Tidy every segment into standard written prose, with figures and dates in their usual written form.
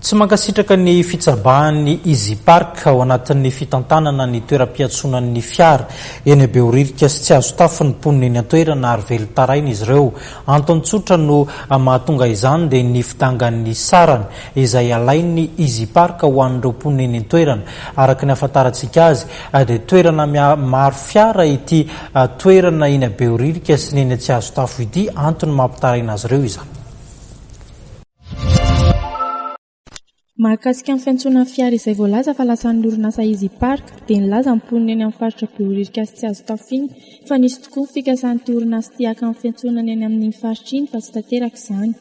Tsy mankasitraka ny fitsabahan'ny Easy Park ao anatin'ny fitantanana ny toeram-piatsonan'ny fiara eny Behoririka sy tsy azo tafy ny mponina eny an-toerana ary velotaraina izy ireo. Antony tsotra no mahatonga izany dia ny fidangan'ny sarany izay alain'ny Easy Park ho an'ireo mponina eny an-toerana. Araka ny ahafantarantsika azy dia toerana maro fiara ity toerana eny Behoririka sy ny eny tsy azo tafy ity, antony mampitaraina azy ireo izany. Mahakasika ny fiantsonana fiara izay voalaza fa lasan'ny orinasa Easy Park dia nilaza ny mponina eny amin'ny faritra Behoririka sy tsy azo tafy iny fa nisy tokoa ny fikasan'ity orinasa ity haka amin'ny fiantsonana eny amin'ny faritra iny fa tsy tanteraka izany.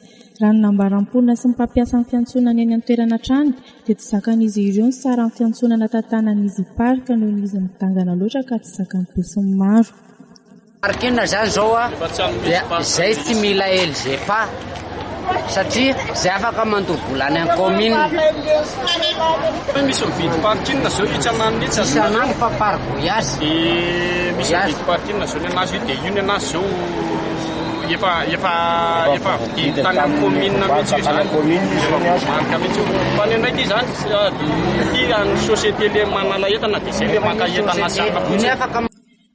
Raha ny nambaram-ponina sy ny mpampiasa ny fiantsonana eny an-toerana hatrany dia tsy zakan'izy ireo ny saran'ny fiantsonana tantanan'ny Easy Park noho izy midangana loatra ka tsy zakan'ny be sy ny maro. Parkina zany zao dia izay tsy mila LGPA satria izay afaka mandovolany amin'ny commune. Misy mividy parkina zao itsanandro isanandro fa par voyage. Misy mividy parkina zao ny anazy dia io ny anazy zao efa vidy tany amin'ny commune mihitsy izany. Marika mihitsy fa ny ndraiky izany ity amin'ny société le manala entana dia izay le maka entana saka.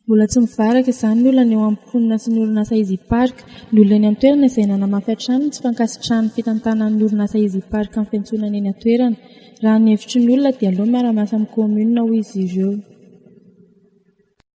Mbola tsy mivaraka izany ny olana eo amin'ny mponina sy ny orinasa Easy Park. Ny olona eny an-toerana izay nanamafy hatrany tsy fankasitrahan'ny fitantanan'ny orinasa Easy Park amin'ny fiantsonana eny an-toerana. Raha ny hevitry ny olona dia aleo miara-miasa amin'ny commune hoy izy ireo.